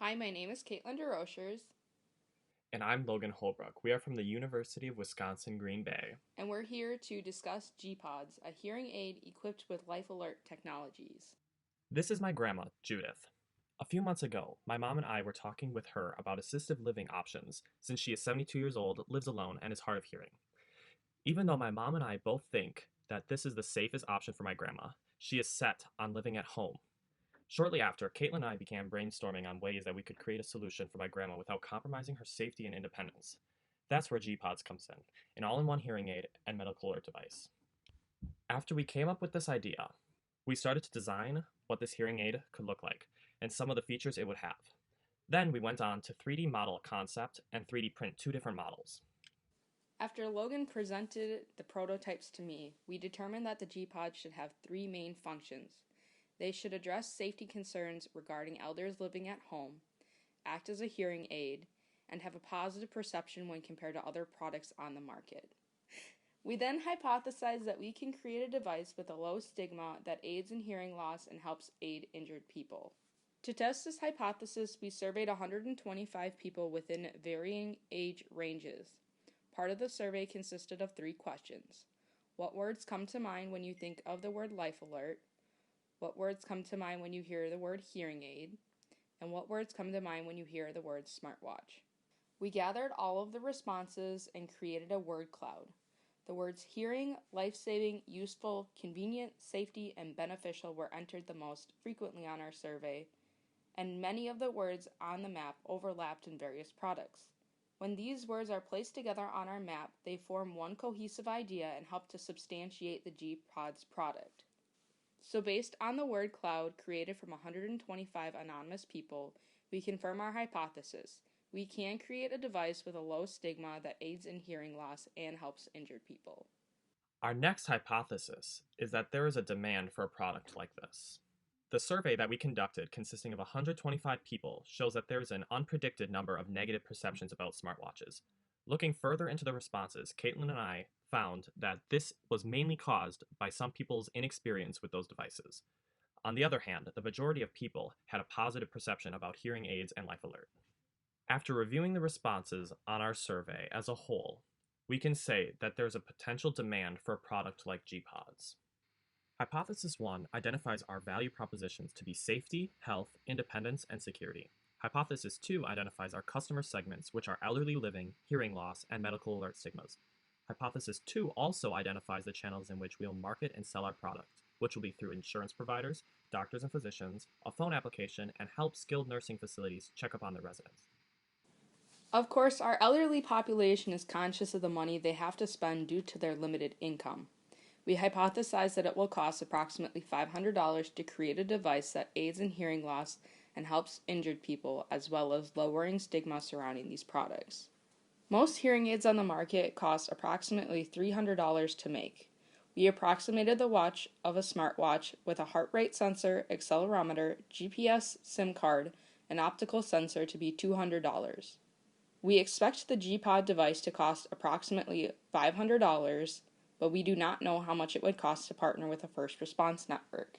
Hi, my name is Caitlin DeRochers, And I'm Logan Holbrook. We are from the University of Wisconsin-Green Bay. and we're here to discuss G-Pods, a hearing aid equipped with life alert technologies. This is my grandma, Judith. A few months ago, my mom and I were talking with her about assistive living options since she is 72 years old, lives alone, and is hard of hearing. Even though my mom and I both think that this is the safest option for my grandma, she is set on living at home. Shortly after, Caitlin and I began brainstorming on ways that we could create a solution for my grandma without compromising her safety and independence. That's where G-Pods comes in, an all-in-one hearing aid and medical alert device. After we came up with this idea, we started to design what this hearing aid could look like and some of the features it would have. Then we went on to 3D model a concept and 3D print two different models. After Logan presented the prototypes to me, we determined that the G-Pod should have three main functions. They should address safety concerns regarding elders living at home, act as a hearing aid, and have a positive perception when compared to other products on the market. We then hypothesized that we can create a device with a low stigma that aids in hearing loss and helps aid injured people. To test this hypothesis, we surveyed 125 people within varying age ranges. Part of the survey consisted of 3 questions. What words come to mind when you think of the word life alert? What words come to mind when you hear the word hearing aid? And what words come to mind when you hear the word smartwatch? We gathered all of the responses and created a word cloud. The words hearing, life-saving, useful, convenient, safety, and beneficial were entered the most frequently on our survey, and many of the words on the map overlapped in various products. When these words are placed together on our map, they form one cohesive idea and help to substantiate the G-Pod's product. So based on the word cloud created from 125 anonymous people, we confirm our hypothesis. We can create a device with a low stigma that aids in hearing loss and helps injured people. Our next hypothesis is that there is a demand for a product like this. The survey that we conducted, consisting of 125 people, shows that there is an unpredicted number of negative perceptions about smartwatches. Looking further into the responses, Caitlin and I found that this was mainly caused by some people's inexperience with those devices. On the other hand, the majority of people had a positive perception about hearing aids and life alert. After reviewing the responses on our survey as a whole, we can say that there's a potential demand for a product like G-Pods. Hypothesis 1 identifies our value propositions to be safety, health, independence, and security. Hypothesis 2 identifies our customer segments, which are elderly living, hearing loss, and medical alert stigmas. Hypothesis 2 also identifies the channels in which we'll market and sell our product, which will be through insurance providers, doctors and physicians, a phone application, and help skilled nursing facilities check up on their residents. Of course, our elderly population is conscious of the money they have to spend due to their limited income. We hypothesize that it will cost approximately $500 to create a device that aids in hearing loss and helps injured people, as well as lowering stigma surrounding these products. Most hearing aids on the market cost approximately $300 to make. We approximated the watch of a smartwatch with a heart rate sensor, accelerometer, GPS SIM card, and optical sensor to be $200. We expect the G-Pod device to cost approximately $500, but we do not know how much it would cost to partner with a first response network.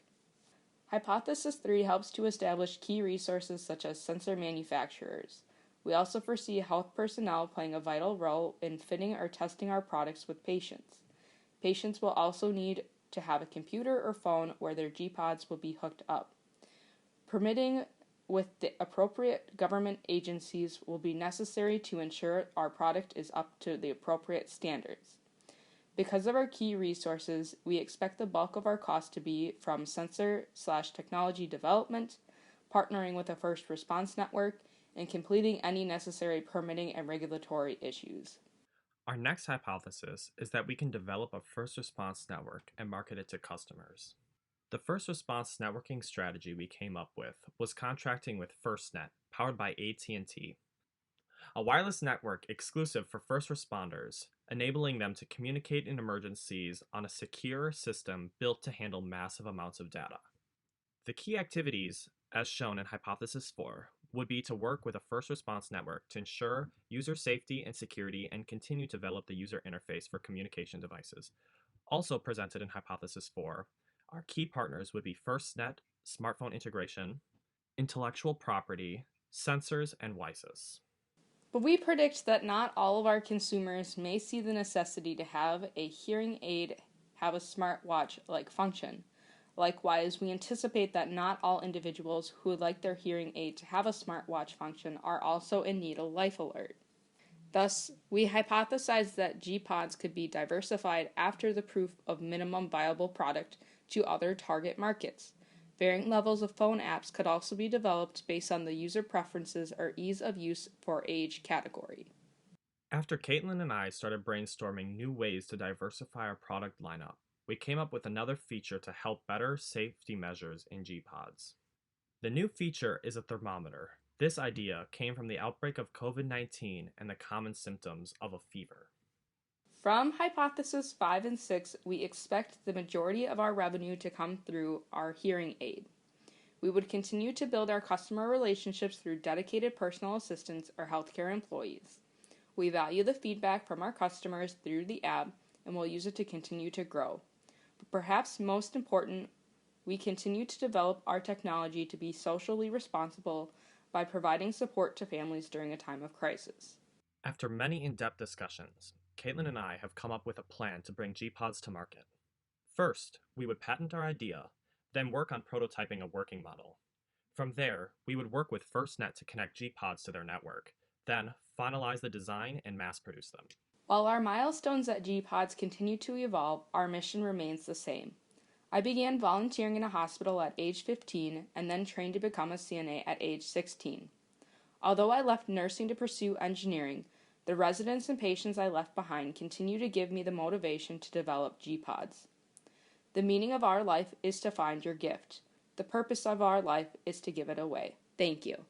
Hypothesis 3 helps to establish key resources such as sensor manufacturers. We also foresee health personnel playing a vital role in fitting or testing our products with patients. Patients will also need to have a computer or phone where their G-Pods will be hooked up. Permitting with the appropriate government agencies will be necessary to ensure our product is up to the appropriate standards. Because of our key resources, we expect the bulk of our cost to be from sensor/technology development, partnering with a first response network, and completing any necessary permitting and regulatory issues. Our next hypothesis is that we can develop a first response network and market it to customers. The first response networking strategy we came up with was contracting with FirstNet, powered by AT&T, a wireless network exclusive for first responders, enabling them to communicate in emergencies on a secure system built to handle massive amounts of data. The key activities, as shown in Hypothesis 4, would be to work with a first response network to ensure user safety and security and continue to develop the user interface for communication devices. Also presented in Hypothesis 4, our key partners would be FirstNet, smartphone integration, intellectual property, sensors, and WiSys. But we predict that not all of our consumers may see the necessity to have a hearing aid have a smartwatch-like function. Likewise, we anticipate that not all individuals who would like their hearing aid to have a smartwatch function are also in need of life alert. Thus, we hypothesize that G-Pods could be diversified after the proof of minimum viable product to other target markets. Varying levels of phone apps could also be developed based on the user preferences or ease of use for age category. After Caitlin and I started brainstorming new ways to diversify our product lineup, we came up with another feature to help better safety measures in G-Pods. The new feature is a thermometer. This idea came from the outbreak of COVID-19 and the common symptoms of a fever. From hypothesis 5 and 6, we expect the majority of our revenue to come through our hearing aid. We would continue to build our customer relationships through dedicated personal assistants or healthcare employees. We value the feedback from our customers through the app and will use it to continue to grow. But perhaps most important, we continue to develop our technology to be socially responsible by providing support to families during a time of crisis. After many in-depth discussions, Caitlin and I have come up with a plan to bring G-Pods to market. First, we would patent our idea, then work on prototyping a working model. From there, we would work with FirstNet to connect G-Pods to their network, then finalize the design and mass produce them. While our milestones at G-Pods continue to evolve, our mission remains the same. I began volunteering in a hospital at age 15 and then trained to become a CNA at age 16. Although I left nursing to pursue engineering, the residents and patients I left behind continue to give me the motivation to develop G-Pods. The meaning of our life is to find your gift. The purpose of our life is to give it away. Thank you.